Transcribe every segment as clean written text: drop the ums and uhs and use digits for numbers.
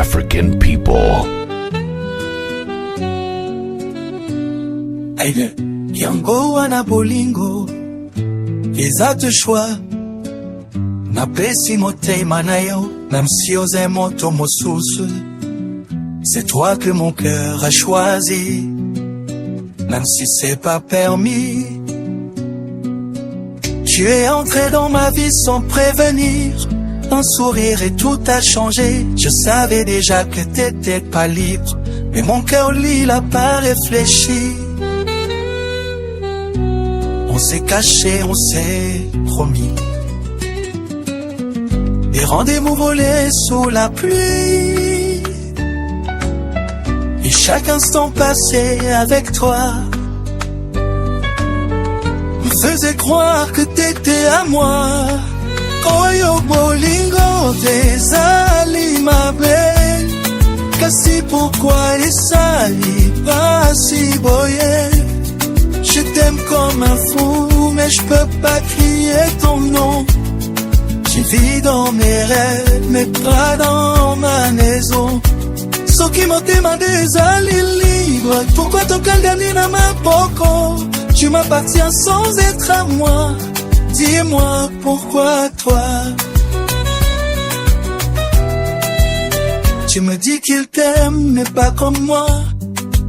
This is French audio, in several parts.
African people. Aïe, yango wana bolingo, eza te choix. Napesi motema na yo, même si oze moto mosusu. C'est toi que mon cœur a choisi, même si c'est pas permis. Tu es entré dans ma vie sans prévenir. Un sourire et tout a changé. Je savais déjà que t'étais pas libre, mais mon cœur lui l'a pas réfléchi. On s'est caché, on s'est promis des rendez-vous volés sous la pluie. Et chaque instant passé avec toi me faisait croire que t'étais à moi. Oyo bolingo desali ma belle, kasi pourquoi esali pas si boye? Je t'aime comme un fou, mais je peux pas crier ton nom. Tu vis dans mes rêves, mais pas dans ma maison. Soki motema desali libre, pourquoi tokangani na maboko? Tu m'appartiens sans être à moi. Dis-moi pourquoi toi. Tu me dis qu'il t'aime mais pas comme moi,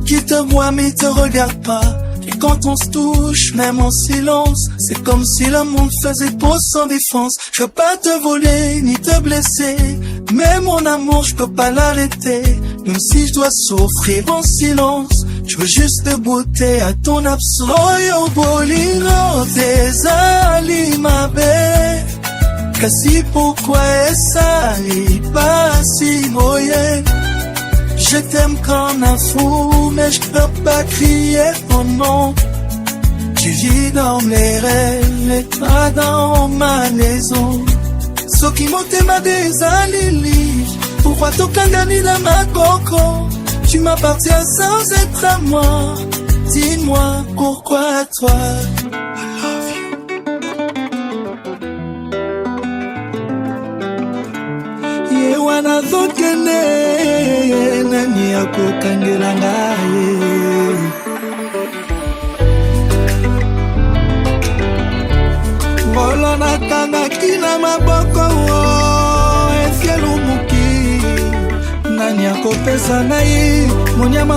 qu'il te voit mais te regarde pas. Et quand on se touche, même en silence, c'est comme si le monde faisait pause sans défense. Je veux pas te voler ni te blesser, mais mon amour je peux pas l'arrêter. Même si je dois souffrir en silence, je veux juste te goûter à ton absence. Oyo bolingo desali ma belle, kasi pourquoi esali pas si moyen? Je t'aime comme un fou, mais je peux pas crier ton nom. Tu vis dans mes rêves et pas dans ma maison. Soki motema desali libre, pourquoi tokangani na makoko? Tu m'appartiens sans être à moi. Dis-moi pourquoi toi. I love you. Ye wana zokene nani akokangela ngaye. Ngolo nakangaki na maboko efielu muki. Nani akopesa na ye monyama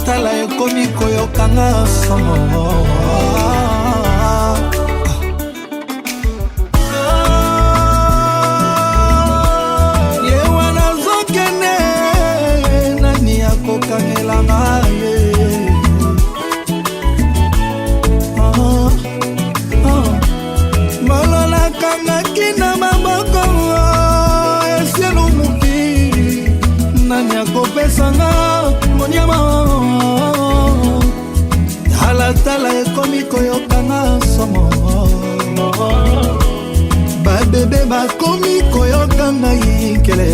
tala ekomi koyokanga somo. Ye wana zokene nani akokangela ngaye. Molona kangaki na maboko efielu muki. Nani akopesanga monyama tala ekomi koyokanga somo. Babebe bakomi koyokanga yinkele.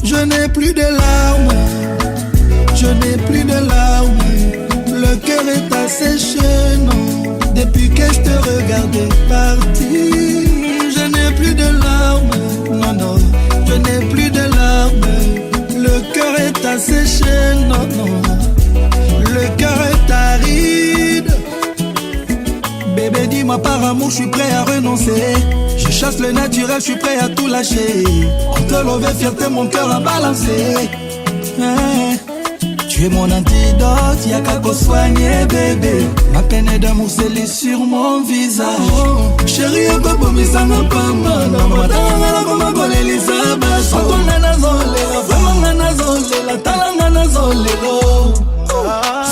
Je n'ai plus de larmes, je n'ai plus de larmes. Le cœur est asséché, non. Depuis que je te regardais partir, je n'ai plus de larmes, non, non. Je n'ai plus de larmes. Le cœur est asséché, non, non. Le cœur est aride. Bébé, dis-moi par amour, je suis prêt à renoncer. Je chasse le naturel, je suis prêt à tout lâcher. Entre l'envers, fierté, mon cœur a balancé. Tu es mon antidote, y'a qu'à qu'on soigner bébé. Ma peine d'amour scellée sur mon visage. Chérie, y'a pas pour me s'en pas mal. Maman, t'as comme un gol Elisabeth. Sans nana zolela, vraiment nana zolela, talanga nana zolelo.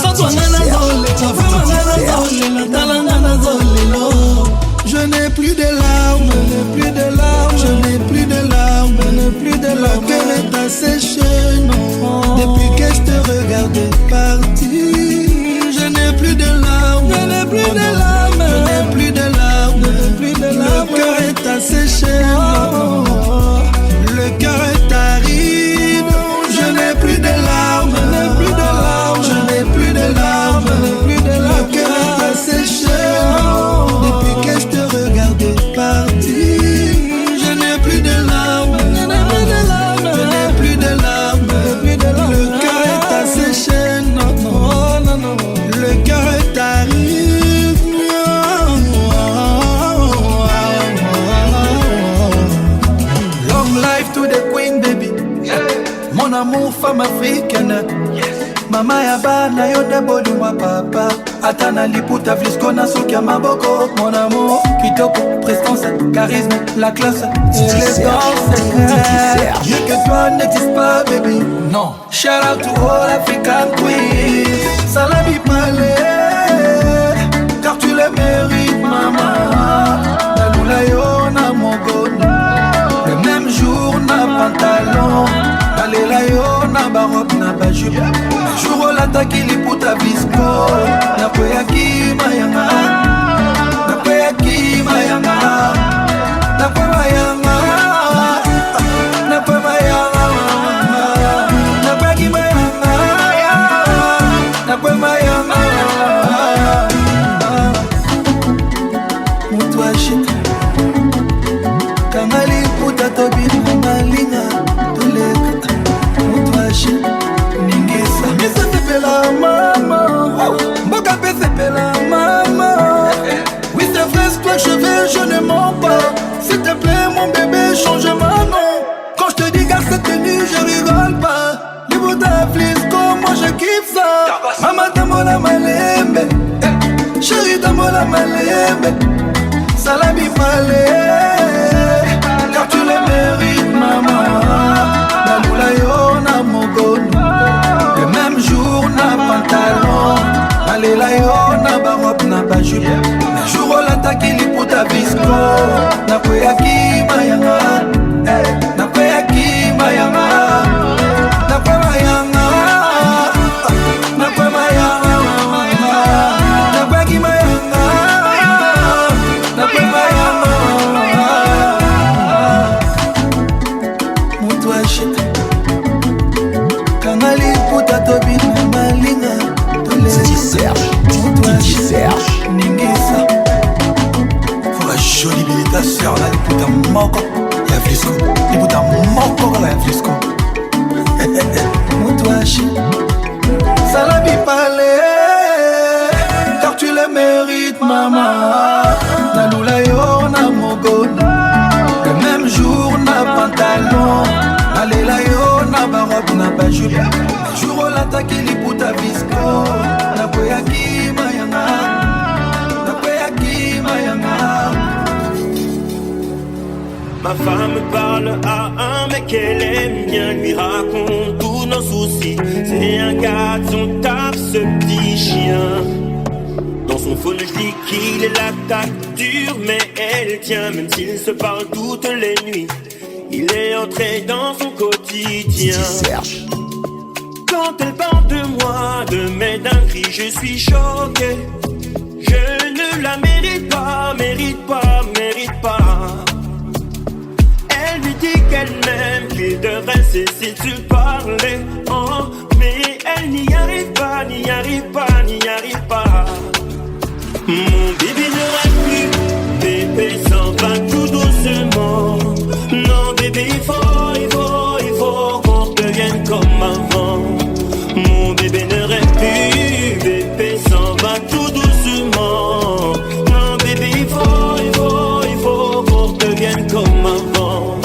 Sans toi nana zolela, vraiment nana zolela, talanga nana zolelo. Je n'ai plus de larmes, je n'ai plus de larmes, je n'ai plus de larmes, je n'ai plus de larmes. Le cœur est asséché, non. Depuis que je te regardais partir, je n'ai plus de larmes, je n'ai plus de larmes, je n'ai plus de larmes, je n'ai plus de larmes. Le cœur est asséché, non. Le cœur est aride. amour, femme africaine. Mama ya bana yo de bolingwa papa. Atana liputa vlisco na soki ya maboko. Mon amour, kitoko, prestance, charisme, la classe et l'élégance. Mieux que toi n'existe pas baby. Non. Shout out to all African queens. Salami palais, car tu le mérites maman. Nalula yo na mogono. Le même jour na pantalon. Nalela yo na baroque na bajupe. Le jour où l'attaque liputa visco. Na kweyaki mayanga. Na kweyaki mayanga. Na kwe mayanga. Na kwe mayanga. Na kweyaki mayanga. Na kwe mayanga. Mutuashi kanga liputa tobina malinga. Toleka mutuashi ningisa. Misa sepela mama. Mboka pe sepela mama. Oui c'est vrai c'est toi que je veux, je ne mens pas. S'il te plaît mon bébé change ma nom. Quand je te dis qu'à cette tenue je rigole pas. Liputa flisco moi je kiffe ça. Mama tamola malembe. Chérie tamola malembe. Salami palais, car tu le mérites maman. Nalula yo na mogono. Le même jour na pantalon. Nalela yo na baroque na bajupe. Le jour où l'attaque liputa visco. Na kweyaki mayanga. Na kweyaki mayanga. Na kwe mayanga. Na kwe mayanga. Na kweyaki mayanga. Na kwe mayanga. Mutuashi kanga liputa tobina malinga. Mutuashi ningisa. Pour la jolie belle ta sœur là, liputa moko ya flisco. Liputa moko la ya flisco. Mutuashi Salami palais, car tu le mérites maman. Nalula yo na mogono. Le même jour na pantalon. Nalela yo na baroque na bajupe. Le jour où l'attaque liputa visco. Na kweyaki mayanga. Na kweyaki mayanga. Ma femme parle à un mec qu'elle aime bien, lui raconte tous nos soucis. C'est un gars de son taf, ce petit chien. Dans son phone je dis qu'il est l'attaque dure, mais elle tient, même s'il se parle toutes les nuits. Il est entré dans son quotidien. Quand elle parle de moi, de mes dingueries, je suis choqué. Je ne la mérite pas, mérite pas, mérite pas. Elle lui dit qu'elle m'aime, qu'il devrait cesser de se parler. Oh, mais elle n'y arrive pas, n'y arrive pas, n'y arrive pas. Mon bébé ne rêve plus, bébé s'en va tout doucement. Non bébé il faut qu'on redevienne comme avant. Mon bébé ne rêve plus, bébé s'en va tout doucement. Non bébé il faut qu'on redevienne comme avant.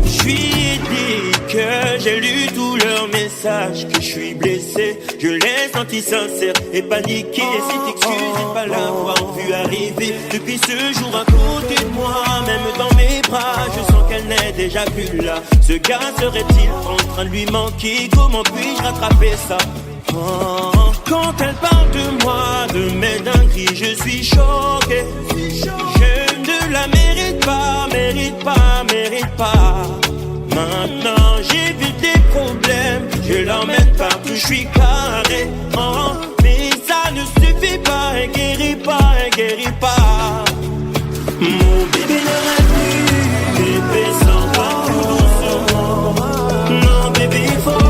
Je lui ai dit que j'ai lu tous leurs messages, que je suis blessé, je l'ai senti sincère et paniqué. Si t'excuses de pas l'avoir vu arriver depuis ce jour à côté de moi, même dans mes bras, je sens qu'elle n'est déjà plus là. Ce gars serait-il en train de lui manquer? Comment puis-je rattraper ça? Oh, quand elle parle de moi, de mes dingueries, je suis choqué. Je ne la mérite pas, mérite pas, mérite pas. Maintenant j'ai vu des problèmes, je l'emmène partout, je suis carré. Oh, mais ça ne suffit pas, elle guérit pas, elle guérit pas. Mon bébé ne rêve plus, bébé s'en va tout doucement. Non bébé il faut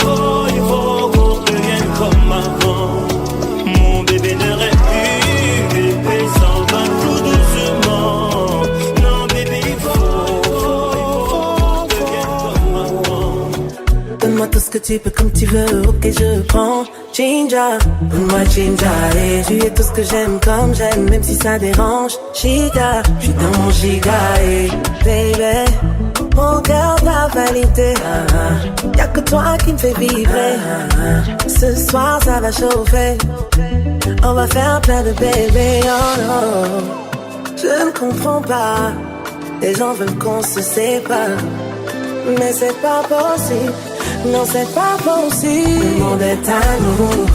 qu'on redevienne comme avant. Mon bébé ne rêve plus, bébé s'en va tout doucement. Non bébé il faut qu'on redevienne comme avant. Donne-moi tout ce que tu peux comme tu veux, ok je prends. Ginger, donne-moi ginger, et tu es tout ce que j'aime comme j'aime, même si ça dérange. Giga, j'suis dans mon giga, et baby, Mon cœur t'a validé. Y'a que toi qui me fait vibrer. Ce soir ça va chauffer. On va faire plein de bébés. Oh non, je ne comprends pas. Les gens veulent qu'on se sépare, mais c'est pas possible. Non, c'est pas possible. Le monde est à nous.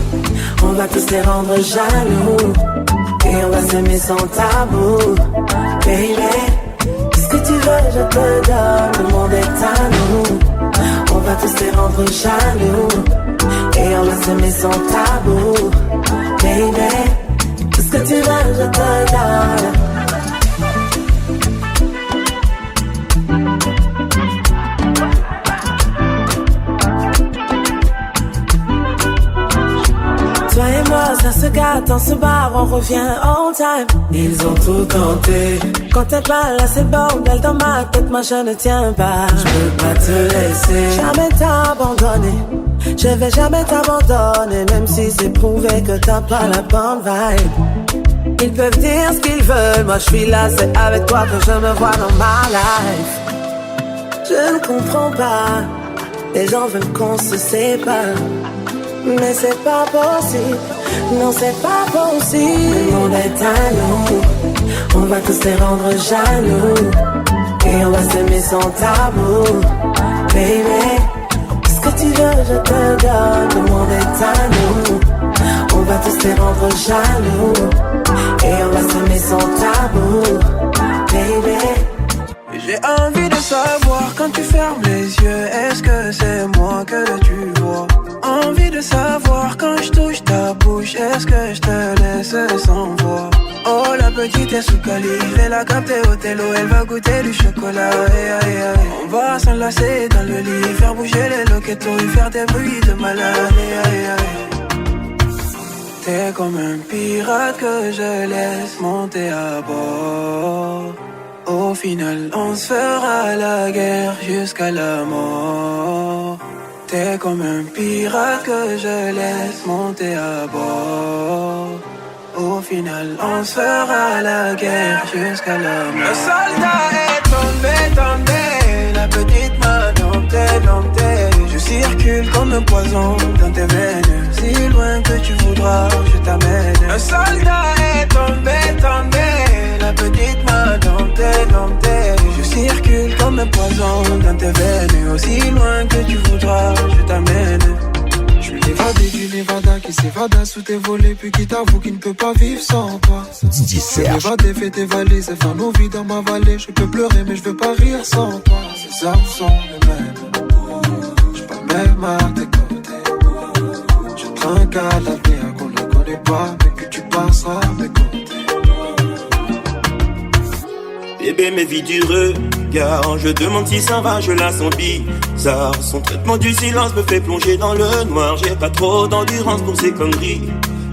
On va tous les rendre jaloux. Et on va s'aimer sans tabou. Baby, qu'est-ce que tu veux, je te donne. Le monde est à nous. On va tous les rendre jaloux. Et on va s'aimer sans tabou. Baby, qu'est-ce que tu veux, je te donne. Toi et moi, ça se gâte, on se barre, on revient on time. Ils ont tout tenté. Quand elle parle à ses bornes, elle dans ma tête, moi je ne tiens pas. Je peux pas te laisser, jamais t'abandonner. Je vais jamais t'abandonner, même si c'est prouvé que t'as pas la bonne vibe. Ils peuvent dire ce qu'ils veulent, moi je suis là, c'est avec toi que je me vois dans ma life. Je ne comprends pas, les gens veulent qu'on se sépare, mais c'est pas possible, non c'est pas possible. Le monde est à nous, on va tous les rendre jaloux. Et on va s'aimer sans tabou. Baby, qu'est-ce que tu veux, je te donne. Le monde est à nous, on va tous les rendre jaloux. Et on va s'aimer sans tabou. Baby, j'ai envie de savoir quand tu fermes les yeux, est-ce que c'est moi que tu vois? Envie de savoir quand je touche ta bouche, est-ce que je te laisse sans voix? Oh la petite est sous calife, elle a capté au télo, elle va goûter du chocolat. On va s'enlacer dans le lit, faire bouger les loquetos et faire des bruits de malade. T'es comme un pirate que je laisse monter à bord. Au final, on se fera la guerre jusqu'à la mort. T'es comme un pirate que je laisse monter à bord. Au final, on se fera la guerre jusqu'à la mort. Le soldat est tombé, la petite main domptée. Je circule comme un poison dans tes veines. Si loin que tu voudras, je t'amène. Le soldat est tombé, la petite main domptée. Je circule comme un poison dans tes veines. Aussi loin que tu voudras, je t'amène. Je suis l'évadé du Nevada qui s'évada sous tes volets, puis qui t'avoue qu'il ne peut pas vivre sans toi. Je suis l'évadé, fais tes valises et faire nos vies dans ma vallée. Je peux pleurer mais je veux pas rire sans toi. Ces hommes sont les mêmes, je suis pas même à tes côtés. Je trinque à l'avenir qu'on ne connaît pas, mais que tu passeras à mes côtés. Bébé, mes vies du regard, je demande si ça va, je la sens bizarre. Son traitement du silence me fait plonger dans le noir. J'ai pas trop d'endurance pour ces conneries.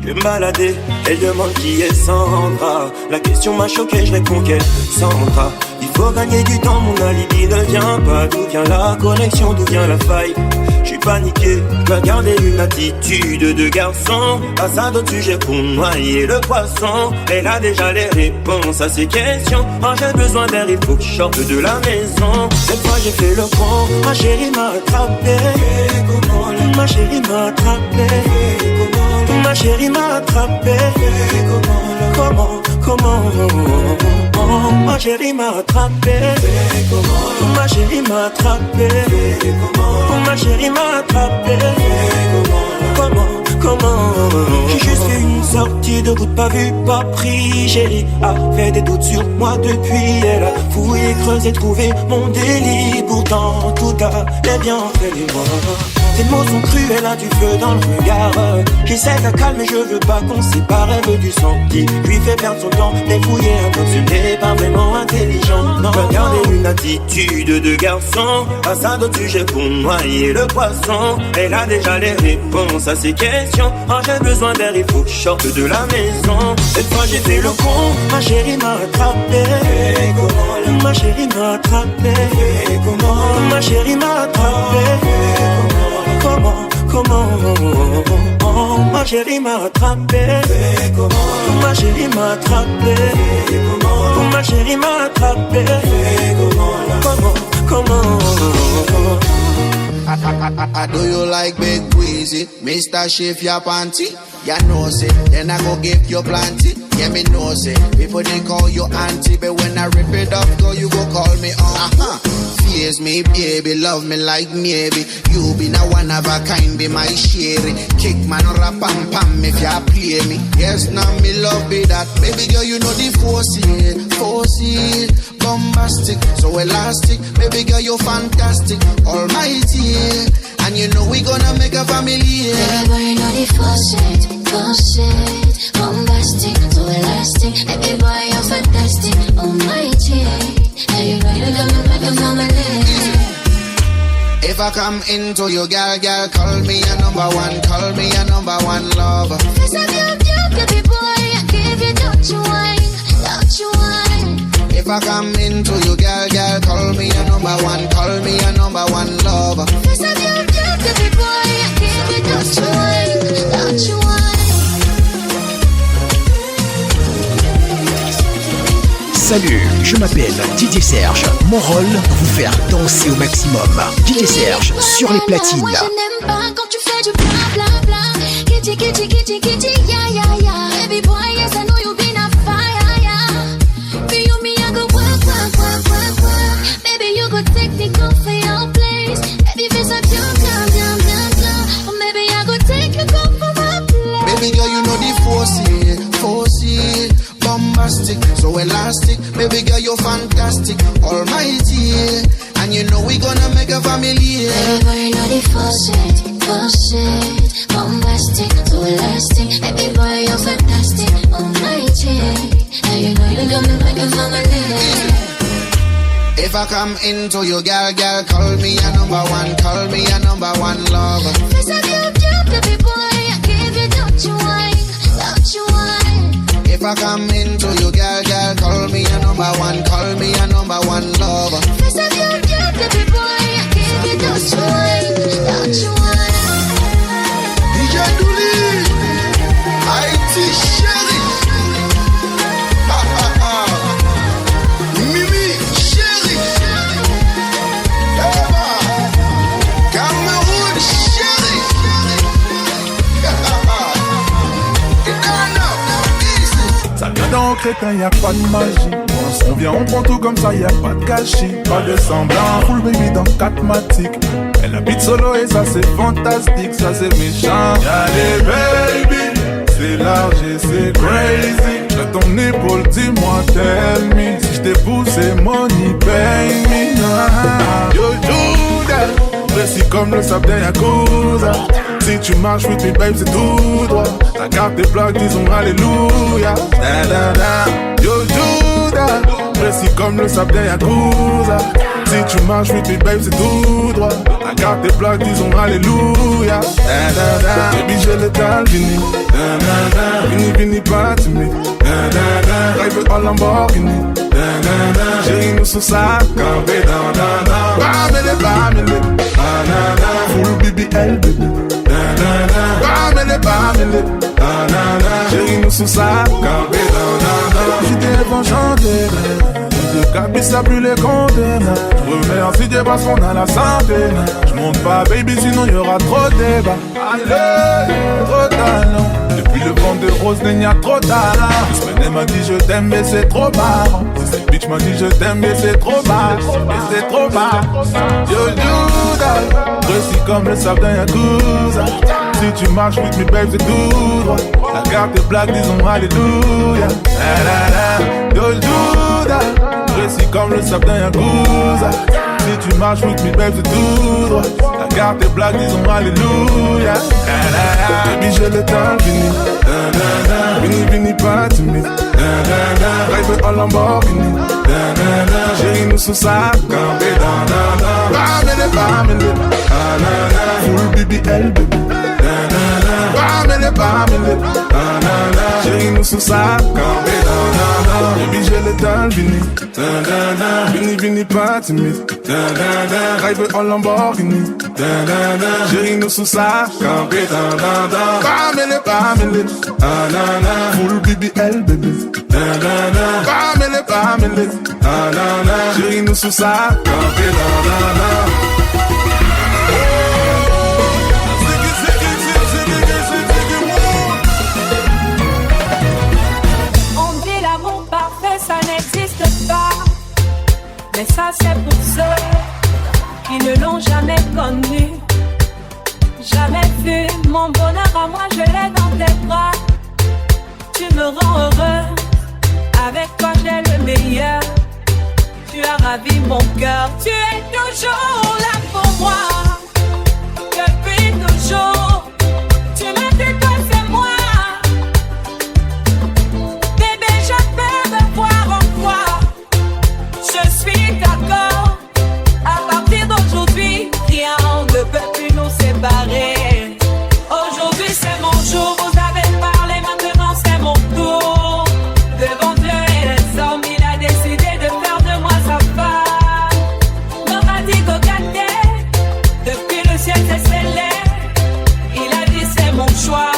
Je vais me balader, elle demande qui est Sandra. La question m'a choqué, je réponds qu'elle Sandra. Il faut gagner du temps, mon alibi ne vient pas. D'où vient la connexion, d'où vient la faille? Je suis paniqué, je dois garder une attitude de garçon. Passe à d'autres sujets pour noyer le poisson. Elle a déjà les réponses à ces questions. Quand j'ai besoin d'air, il faut que je sorte de la maison. Cette fois j'ai fait le con, ma chérie m'a attrapé. Ma chérie m'a attrapé. Ma chérie m'a attrapé. Comment ma chérie m'a attrapé. Ma chérie m'a attrapé. Ma chérie m'a attrapé. Comment j'ai juste fait une sortie de route, pas vu, pas pris. Chérie a fait des doutes sur moi depuis. Elle a fouillé, creusé, trouvé mon délit. Pourtant tout allait bien entre elle et moi. Tes mots sont cruels, a du feu dans le regard. J'essaie de la calmer, je veux pas qu'on se sépare. Elle veut du sang qui lui fait perdre son temps. Mais fouiller un peu, ce n'est pas vraiment intelligent. Non, regardez une attitude de garçon. Passe à d'autres sujets pour noyer le poisson. Elle a déjà les réponses à ces questions. Quand j'ai besoin d'air, il faut que je sorte de la maison. Cette fois j'ai fait le con, ma chérie m'a attrapé. Ma chérie m'a attrapé. Ma chérie m'a attrapé. Comment ma chérie m'a attrapé. Ma chérie m'a attrapé. Ma chérie m'a attrapé. Comment Do you like big breezy? Mr. Shift your panty? Ya know say, then I go give you plenty. Yeah, me know say, people they call you auntie, but when I rip it up, girl, you go call me Fears me, baby, love me like maybe. You be now one of a kind, be my sherry. Kick man or a pam pam if ya play me. Yes, now me love be that. Baby girl, you know the force it, bombastic, so elastic. Baby girl, you fantastic, almighty. And you know we gonna make a family. Baby boy, you know the force it, bombastic, so elastic. Baby boy, you're fantastic, almighty. And you know you gonna make a family. If I come into you, girl, call me a number one, call me a number one lover. Cause I'm your baby boy, I give you don't you whine. If I come into you, girl, call me a number one, call me a number one lover. Cause I'm your baby boy, I give you don't you whine. Salut, je m'appelle DJ Serge. Mon rôle, vous faire danser au maximum. DJ Serge sur les platines. Moi je n'aime pas quand tu fais du bla bla bla. Kitty, kitty, kitty, kitty, yeah, yeah, yeah. Baby boy, yes, I know you been a fire, yeah. For you, me, I go work. Baby, you go technical for your place. Baby, fais ça bien. Oh, maybe I go take you go for my place. Baby girl, you know the force it, bombastic, so elastic. Baby girl, you're fantastic, almighty. And you know we gonna make a family. Baby boy, you know the force it, bombastic, so elastic. Baby boy, you're fantastic, almighty. And you know you gonna make a family. If I come into you, girl, call me a number one, call me a number one lover. Cause I'm your baby boy, I give you don't you whine. If I come into you, girl, call me a number one, call me a number one lover. Cause I'm your baby boy, I give you don't you whine. DJ Dooley, IT Chéri, Mimi Chéri, Eva, Cameroun Chéri, Ça vient dans crétin, y'a pas de magie. On vient, on prend tout comme ça, y'a pas de gâchis. Pas de semblant, full baby dans 4 matiques. Elle habite solo et ça c'est fantastique, ça c'est méchant. Y'a les baby, c'est large et c'est crazy. J'ai ton épaule, dis-moi tell me. Si j't'ai poussé, money pay me. Yo Judas, précis comme le sable d'un Yakuza. Si tu marches with me babe c'est tout droit. Ta carte des plaques disons alléluia. Yo Judas, précis comme le sable d'un Yakuza. Si tu marches with me babe c'est tout droit. Ta carte des plaques disons alléluia. Baby j'ai l'état fini. Vini pas timide. Drive en Lamborghini. Chérie nous sous ça campé dans. Bamele full BBL baby. Bamele chérie nous sous ça campé dans. J'étais enchanté. Le cabis ça plus les comptes. Je remercie Dieu parce qu'on a la santé. Je monte pas baby sinon y'aura trop de débat. Allez, trop talent. Depuis le vent de rose il y a trop talent. Semaine m'a dit je t'aime mais c'est trop marrant. Cette bitch m'a dit je t'aime mais c'est trop bas. Mais c'est trop bas. Yo Judas, précis comme le sable d'un Yakuza. Si tu marches with me babe c'est tout droit. La carte est blague disons alléluia. Yo Judas, précis comme le sable d'un Yakuza. Si tu marches with me babe c'est tout droit. La carte est blague disons alléluia. Baby j'ai le temps fini. Vini pas timide. Drive en Lamborghini. Chérie nous sous ça campé dans. Bamele full BBL baby. Bamele chérie nous sous ça campé dans. Baby j'ai le temps fini. Vini pas timide. Drive en Lamborghini. Chérie nous sous ça campé dans. Bamele full BBL baby. Bamele chérie nous sous ça campé dans. Mais ça c'est pour ceux qui ne l'ont jamais connu. Jamais vu mon bonheur à moi, je l'ai dans tes bras. Tu me rends heureux, avec toi j'ai le meilleur. Tu as ravi mon cœur, tu es toujours là pour moi. Depuis toujours, tu m'as dit toi c'est moi. Bébé, je peux me voir en toi. Je suis d'accord, à partir d'aujourd'hui, rien ne peut plus nous séparer. Aujourd'hui c'est mon jour, vous avez parlé, maintenant c'est mon tour. Devant Dieu et les hommes, il a décidé de faire de moi sa femme. M'aura dit Gogaté, depuis le ciel s'est scellé. Il a dit c'est mon choix,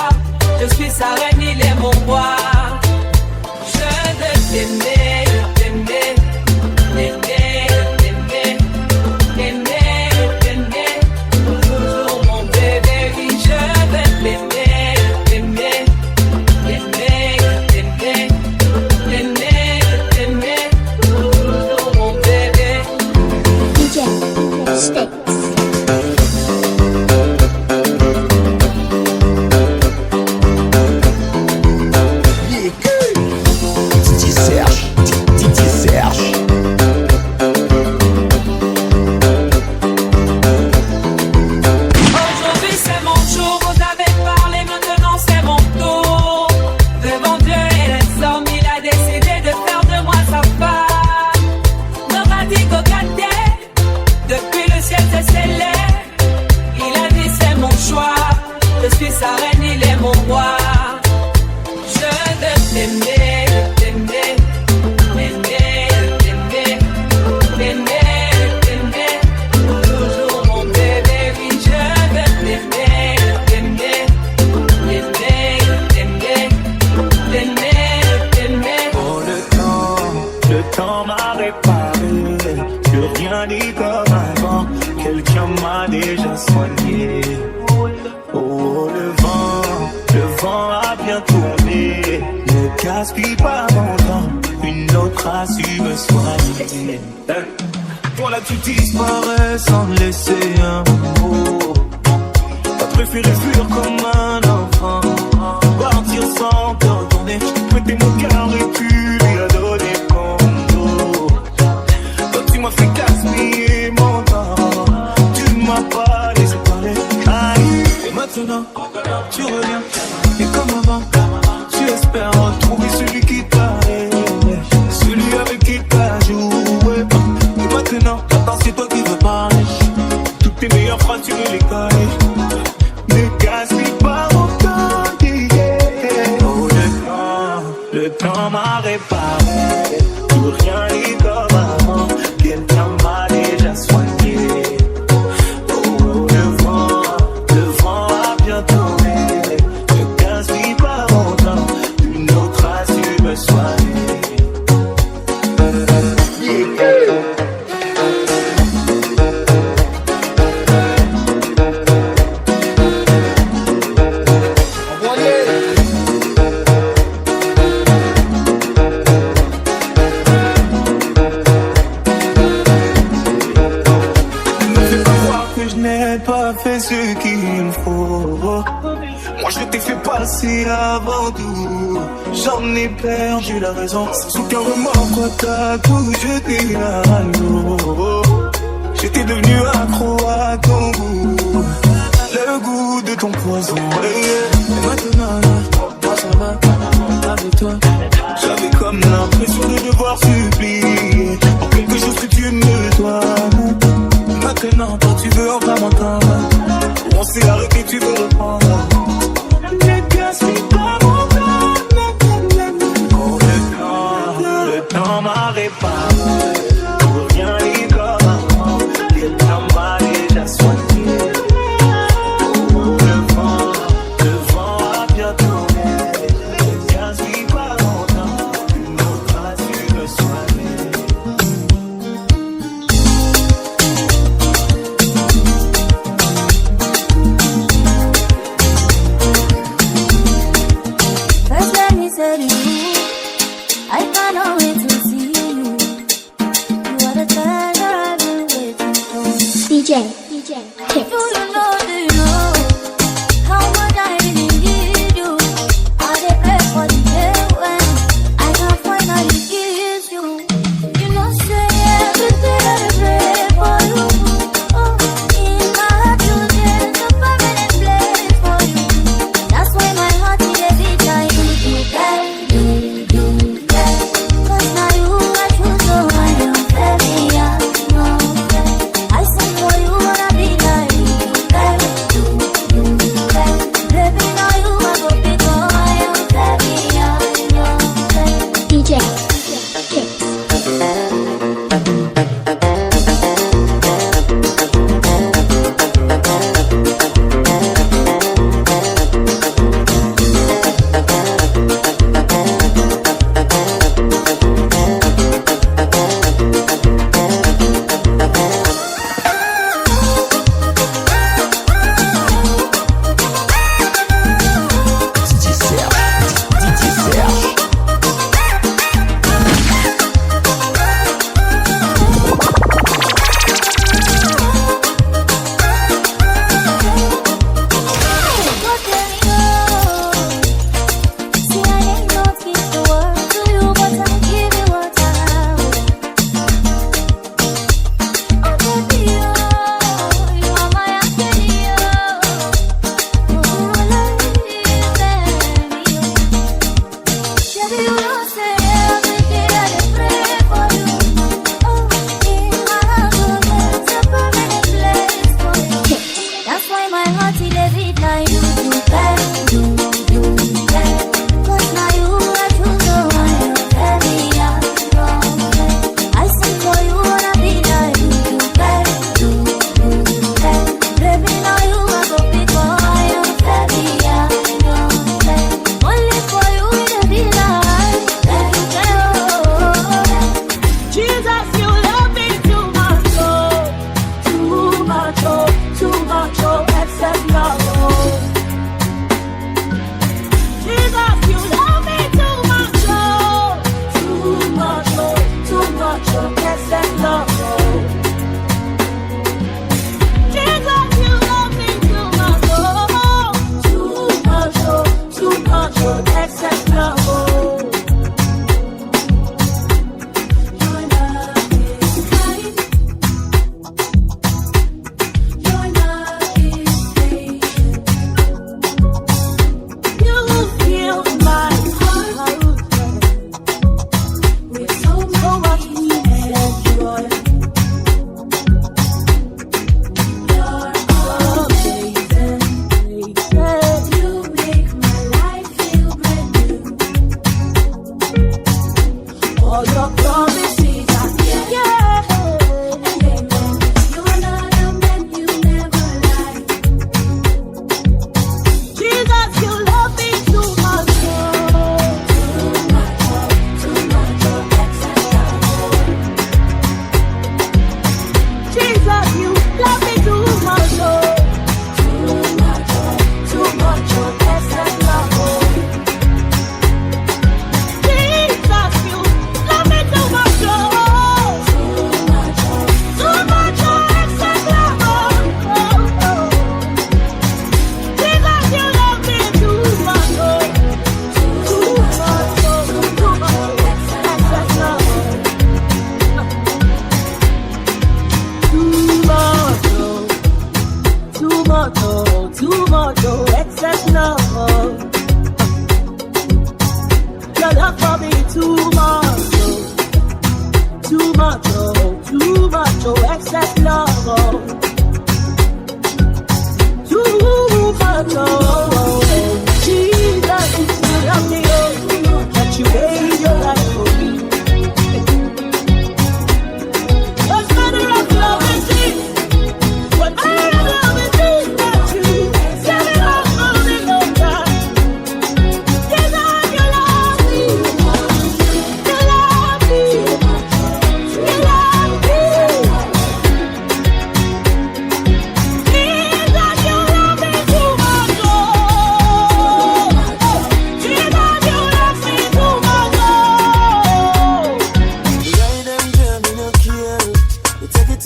je suis sa reine, il est mon roi. Je veux t'aimer, t'aimer, t'aimer, t'aimer, t'aimer, t'aimer. Toujours mon bébé, oui, je veux t'aimer, t'aimer, t'aimer, t'aimer, t'aimer, t'aimer. Toujours mon bébé. DJ Sticks. DJ Serge. Aujourd'hui c'est mon jour, vous avez parlé, maintenant c'est mon tour. Devant Dieu et les hommes, il a décidé de faire de moi sa femme. M'aura dit Gogaté, depuis le ciel s'est scellé. Il a dit c'est mon choix, je suis sa reine, il est mon roi. Je veux t'aimer, t'aimer, t'aimer, t'aimer, t'aimer, t'aimer. Toujours mon bébé, oui, je veux t'aimer, t'aimer, t'aimer, t'aimer, t'aimer, t'aimer. Oh, le temps m'a réparé. Plus rien n'est comme avant. Quelqu'un m'a déjà soigné. Oh, le vent a bien tourné. Ne gaspille pas mon temps. Une autre a su me soigner. Voilà, tu disparais sans laisser un mot. T'as préféré fuir comme un enfant. Partir sans te retourner. Prêter mon cœur et tu lui as donné ton dos. Toi tu m'as fait gaspiller mon temps. Tu ne m'as pas laissé parler. Aïe. Et maintenant tu reviens. Et comme avant, tu espères retrouver celui qui t'a aimé, celui avec qui t'as joué. Et maintenant, attends, c'est toi qui veux parler. Toutes tes meilleures phrases, tu veux les coller. Ne gaspille pas mon temps, yeah. Oh, le temps m'a réparé. Plus rien n'est comme avant. Quelqu'un m'a déjà soigné. Oh, le vent a bien tourné. Ne gaspille pas mon temps. Une autre a su me soigner. Fait ce qu'il faut. Moi je t'ai fait passer avant tout. J'en ai perdu la raison. Sans aucun remords, quoi t'as tout jeté à l'eau. J'étais devenu accro à ton goût, le goût de ton poison. Et maintenant moi ça va avec toi. J'avais comme l'impression de devoir supplier pour quelque chose que tu me dois. Maintenant, toi tu veux enfin m'entendre. On s'est arrêté, tu veux reprendre. Ne gaspille pas mon temps. Oh, le temps m'a réparé. Pour rien n'est comme avant. Quelqu'un m'a déjà soigné. Oh, le vent DJ Tips. Do you know how much I really need you? I dey pray for the day when I can finally kiss you. You know, say every day I dey pray for you. Oh, in my heart you there's a permanent place for you. That's why my heart is a bit like you. Cause now you I choose, so I am very young. I sing for you wanna be like you. Baby, now you are go big, oh, I am very young. DJ Tips. That's why my heart is a bit like you. Cause now you are true, so I am very young. I sing for you wanna be like you. Baby, now you are go big, oh, I am very young. Only for you it be like Jesus, you love me too much, oh, too much, oh, too much, oh, excess love, oh. Jesus, you love me too much, oh, too much, oh, excess love, oh. Jesus, you love me too much, too much, oh, excess love, oh. Too much, oh, excess love. Your love for me too much, oh, too much, oh, excess love. Too much, oh, Jesus, you love me, oh, that you gave your life for me. What's better of love than this? What better of love than this? That you set it up for me, oh God. Jesus, you love me. You love me. You love me. Jesus, you love me too much, oh.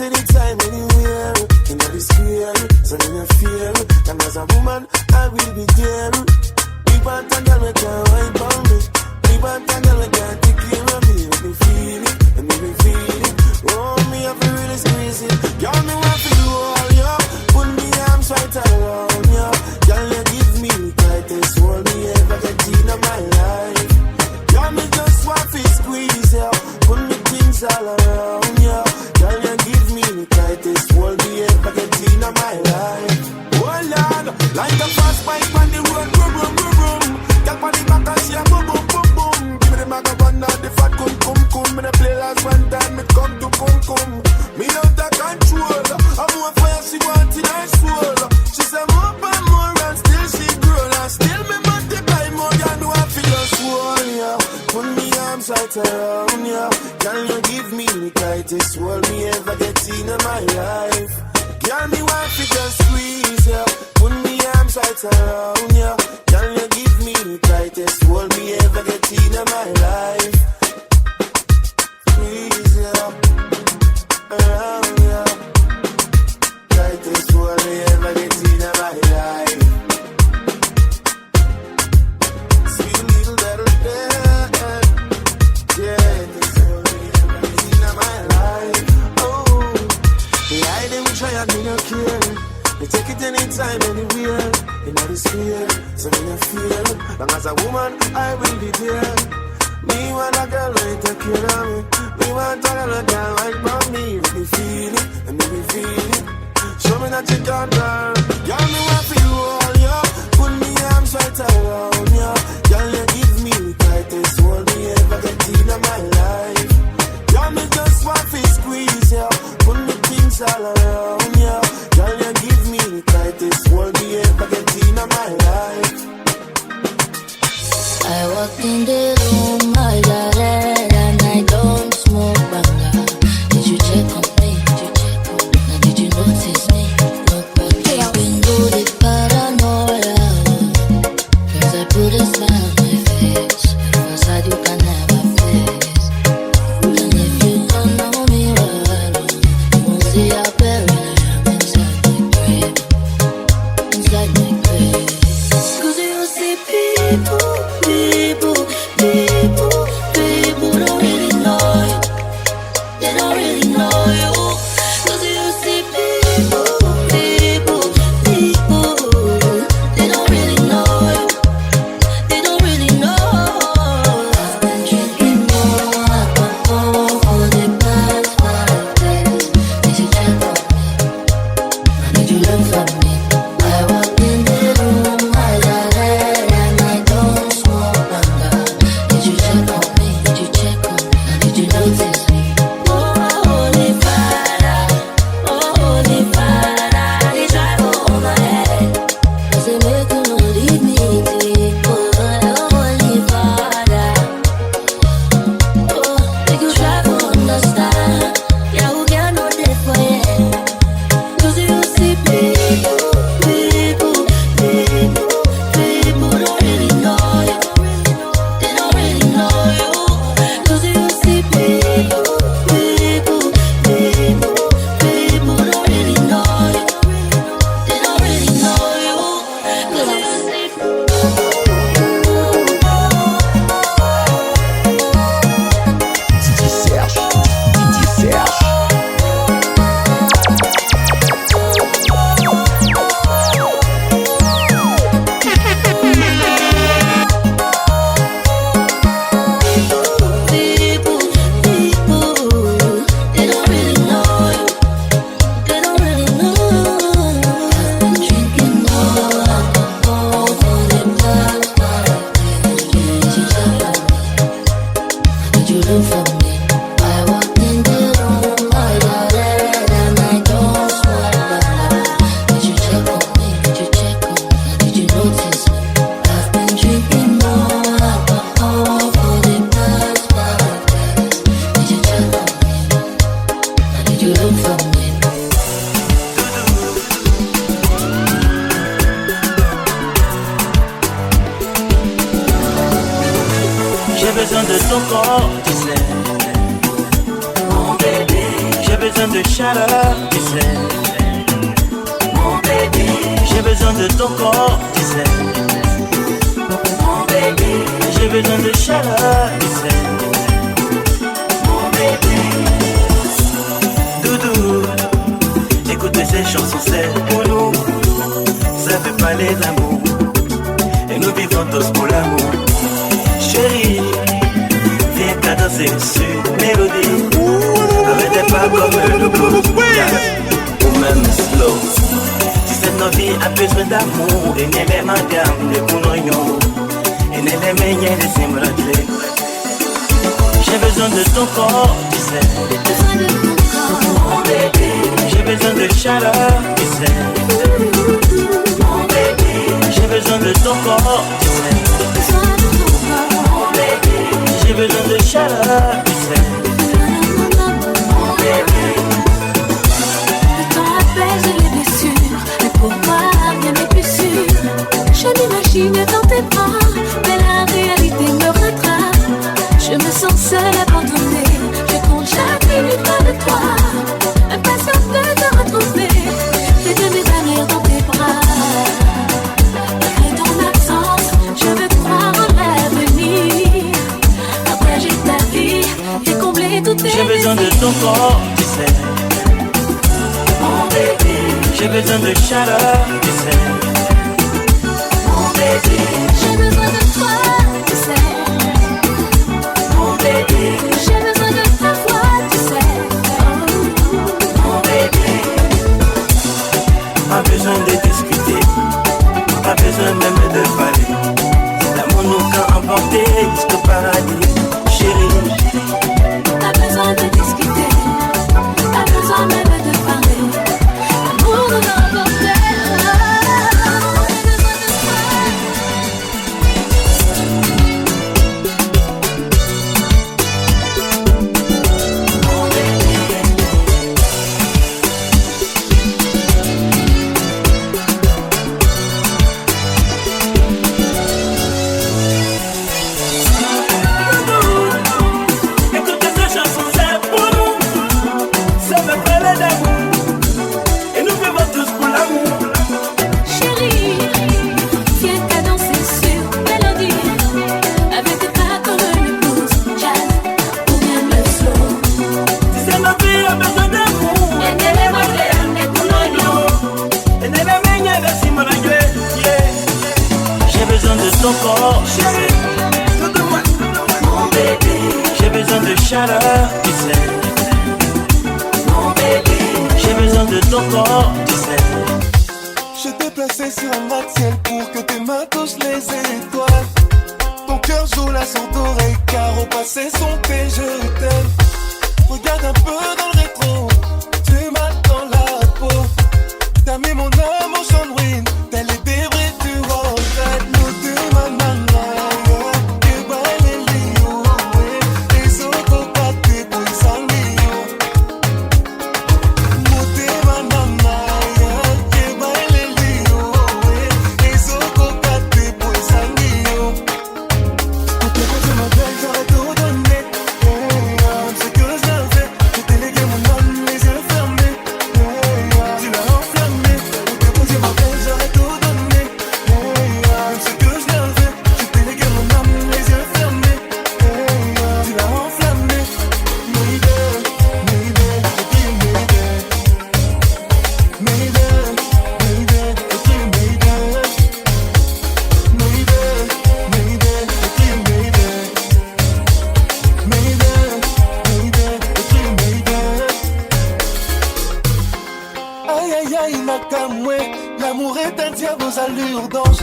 it anytime, anywhere. In the square, so in a fear. And as a woman, I will be there. We want a girl, we can't wipe on me. We want a girl, we can't take care of me. Let me feel it, let me feel it. Oh, me have to really squeeze it. Girl, me want for you all, yo. Put me arms right around, yo. Girl, you give me the tightest hold me ever get in my life. Girl, me just want to squeeze, yo. Put me things all around, yo. Girl, you give me the tightest hold me ever get in my life. Oh, Lord, like a fast bike on the road, boom, boom, boom, boom. Girl, on the back and she a boom, boom, boom, boom. Give me the maga one out the fat cum. Me the play last one time, me come to cum. Me out of control. I'm more fire, she want in her soul. She say more and more and still she grow. And still me multiply more than what I feel swole, yeah. Put me arms right around, yeah. Can you give me the tightest hold me ever get in my life? Can me want to just squeeze, yeah. Put me arms right around, yeah. Can you give me the tightest hold me ever get in my life? Squeeze, yeah. Around, yeah. Tightest hold me ever get in my life. Sweet little little bit, yeah. Tightest hold me ever get in my life. Oh, the idea we try and me no care. We take it anytime, anywhere. In all this fear, so when you feel. Long as a woman, I will be there. Me want a girl who take care of me. Me want a girl who can wipe on me. Let me feel it, let me feel it. Show me that you can girl. Girl, me want for you all, yo. Put me arms right around, yo. Girl, you give me the tightest hold me ever get in my life. Girl, me just want to squeeze, yo. Put me things all around, yo. Girl, you give me the tightest hold me ever get in my life. I walked in the room, I got it, and I don't smoke banga. Did you check on me? Now did you notice me? Nobody been do the paranoia. Cause I put a smile on my face. If I you can never face. And if you don't know me well, you won't see how buried I am inside my grave. Inside my grave. Cause you see people don't really know you. They don't really know you. Cause you see people, they don't really know you. They don't really know. I've been drinking more alcohol for the past 5 days. Did you check on me? Now did you look for me? I walked in the room, I got it, and I don't smoke banga. Did you check on me? Did you check on me? Now did you notice me? Oh, holy Father, they drive over my head. Cause they make you not leave me to it. Oh, holy Father, oh, make you try to understand. Yeah, who can know that for you? Cause you see people don't really know you. They don't really know you. Cause you see people don't really know you. They don't really know you. Cause you see DJ Serge. they don't really know you. They don't really know. I've been drinking more alcohol for the past 5 days. Did you check on me? Did you look for me? I walked in the room, I got it, and I don't smoke banga. Did you check on me? Did you check on me? Now did you notice me? I've been drinking more alcohol for the past 5 days. Did you check on me? Now did you look for me? J'ai besoin de ton corps, tu sais. Mon bébé. J'ai besoin besoin de chaleur, tu sais. Mon baby, j'ai besoin de ton corps, tu sais. Mon baby, j'ai besoin de chaleur, tu sais. Mon baby, doudou, écoutez ces chansons, c'est pour nous. Ça fait parler d'amour, et nous vivons tous pour l'amour. Chérie, viens qu'à danser sur mélodie. Arrêtez pas comme le blues, ou même slow. Si cette vie a besoin d'amour, et n'est même madame de Kounoyon, et n'est les meilleurs de Simraclé. J'ai besoin de ton corps, tu sais. Mon baby, j'ai besoin de chaleur, tu sais. Mon baby, j'ai besoin de ton corps, tu sais. Mon baby, j'ai besoin de chaleur, tu sais. Mon baby. Le temps apaise les blessures, mais pour moi rien n'est plus sûr. Je m'imagine dans tes bras, mais la réalité me rattrape. Je me sens seule, abandonnée, je compte chaque minute près de toi. Impatiente de te retrouver, et de m'évanouir dans tes bras. Après ton absence, je veux croire en l'avenir. Partager ta vie et combler toutes tes J'ai besoin de ton corps, tu sais. Mon baby, j'ai besoin de chaleur, tu sais. Mon baby, j'ai besoin de toi, tu sais. Mon baby, J'ai besoin de ta voix, tu sais. mon baby. Pas besoin de discuter, pas besoin même de parler. L'amour nous a emporté jusqu'au paradis, chérie. Pas besoin de discuter, pas besoin même de parler. L'amour nous a emportés. Écoutez ces chansons, c'est pour nous. Ça fait parler d'amour, et nous vivons tous pour l'amour. Chérie, viens qu'à danser sur mélodie. Avec tes pas comme une pousse, jazz ou bien le slow. Si c'est ma vie, a besoin d'amour. Et ne les vois pas, mais pour l'oignon. Et ne les meilleurs de Simraclé, yeah. J'ai besoin de ton corps, chérie. Mon baby, j'ai besoin de chaleur, tu sais. Mon baby, j'ai besoin de ton corps, tu sais. Je t'ai placé sur un gratte-ciel pour que tes mains touchent les étoiles. Ton cœur joue la sourde oreille car au passé son paix je t'aime. Regarde un peu dans le rétro, tu m'as dans la peau. T'as mis mon âme au champ de ruine, tel les débris du regret. Nous deux manana, que baile lio, les autres côtés pour les sanglios. Nous deux manana, que baile lio, les autres côtés pour les sanglios. Pour te poser ma belle, j'aurais tout donné. Ce que je fais, j'ai délégué mon âme, les yeux fermés. Tu l'as enflammé. Pour te poser ma belle, j'aurais tout donné. Ce que je fais, j'ai délégué mon âme, les yeux fermés. Tu l'as enflammé. Mayday, mayday, j'ai crié mayday. Mayday, mayday, j'ai crié mayday. Mayday, mayday, j'ai crié mayday. Mayday, mayday, j'ai crié mayday. Aïe aïe aïe Nakamwe, l'amour est un diable aux allures d'ange.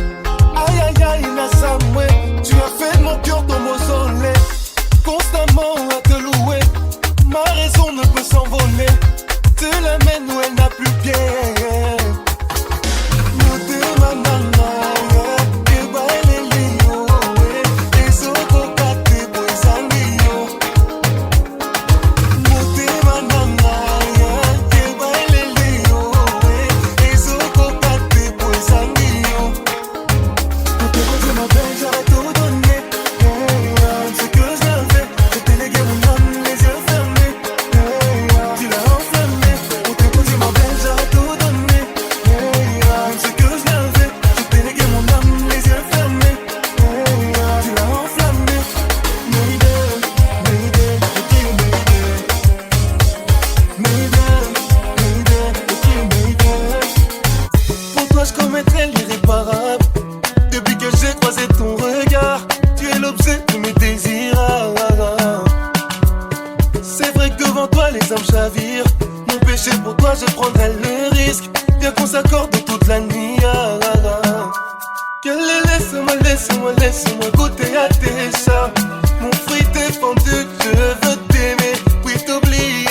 Aïe aïe aïe Nasamwe, tu as fait de mon cœur ton mausolée. Constamment à te louer, ma raison ne peut s'envoler. Te l'amène où elle n'a plus pied. Nous deux manana, que baile lio, les autres côtés pour les sanglios. Nous deux manana, que baile lio, les autres côtés pour les sanglios. Pour te poser ma belle, j'aurais tout donné. Ce que je fais, j'ai délégué mon âme, les yeux fermés. Tu l'as péché pour toi, je prendrai le risque. Viens qu'on s'accorde toute la nuit. Laisse-moi goûter à tes seins. Mon fruit défendu, je veux t'aimer, puis t'oublier.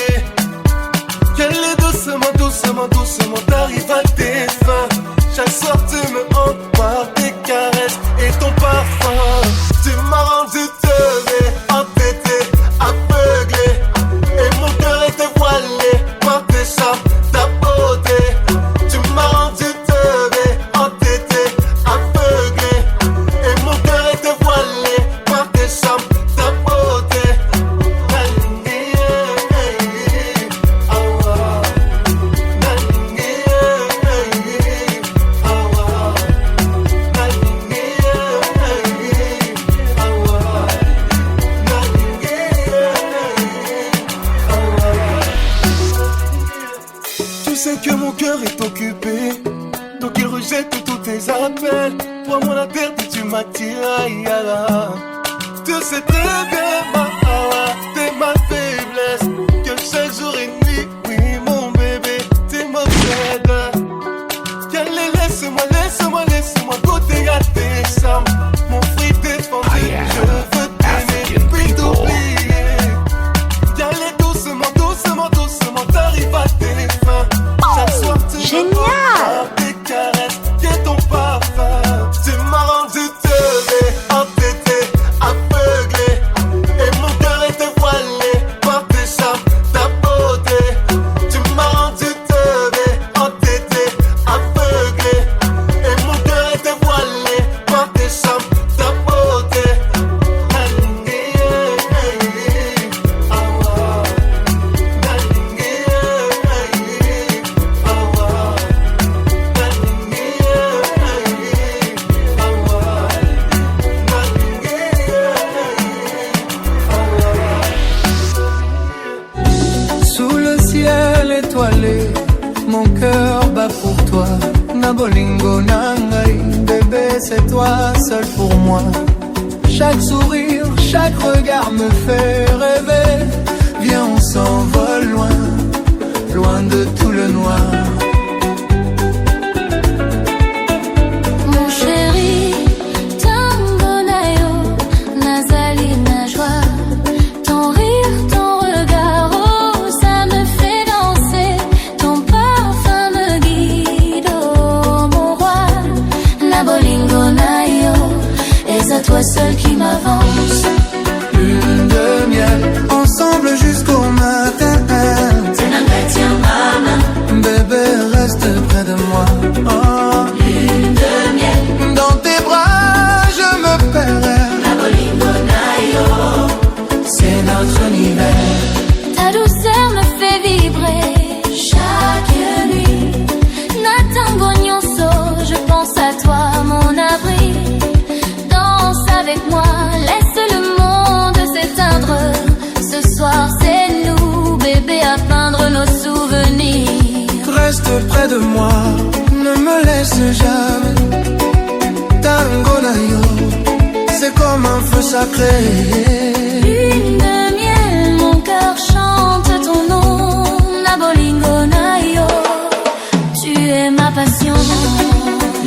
Doucement, t'arrives à tes fins. Chaque soir tu me hantes par tes caresses et ton parfum. Tu m'as rendu teubé, entêté, aveuglé. Et mon cœur était voilé par tes charmes, ta beauté. Tu m'as rendu teubé, entêté, aveuglé. Et mon cœur était voilé par tes charmes, ta beauté. Tu sais que mon cœur est occupé, donc il rejette tous tes appels. Toi mon interdit, tu m'attires. Tu sais très bien t'es ma faiblesse. Que chaque jour et nuit, oui mon bébé, t'es ma faible. Laisse-moi goûter à tes charmes. Mon fruit défendu, je veux t'aimer, puis t'oublier. Doucement, t'arrives à tes fins. Chaque soir tu me prends tes caresses et ton parfum. Tu m'as rendu teubé, entêté, aveuglé. Et mon cœur était voilé par tes charmes, ta beauté. Tu m'as rendu teubé, entêté, aveuglé. Et mon cœur était voilé par tes charmes, ta beauté. Sous le ciel étoilé, mon cœur bat pour toi. Nabolingo nangai, bébé c'est toi seul pour moi. Chaque sourire, chaque regard me fait rêver. Viens on s'envole loin, loin de tout le noir. Mon chéri, tango nayo, nazali na joie. Ton rire, ton regard, oh, ça me fait danser. Ton parfum me guide, oh, mon roi. La bolingo nayo, et c'est toi seul qui m'avance. Lune de miel, ensemble jusqu'au matin. Bébé reste près de moi. Oh. Lune de miel, Dans tes bras je me perds. la bolingo nayo, C'est notre univers. ta douceur me fait vibrer chaque nuit. Natango nyonso, je pense à toi, mon abri. Danse avec moi, laisse le monde s'éteindre. Ce soir c'est nous, bébé, à peindre nos souvenirs. Reste près de moi, ne me laisse jamais. Tango nayo, c'est comme un feu sacré. Lune de miel, mon cœur chante ton nom. La bolingo nayo, tu es ma passion.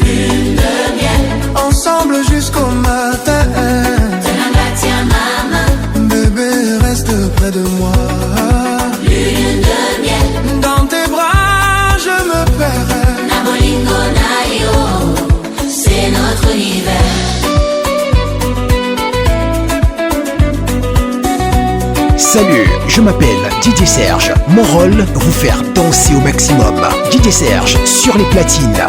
Lune de miel, Ensemble jusqu'au matin. tiens ma main. Bébé reste près de moi. Lune de miel, Dans tes bras je me perds. la bolingo nayo, c'est notre univers. Salut, je m'appelle DJ Serge. Mon rôle, vous faire danser au maximum. DJ Serge sur les platines.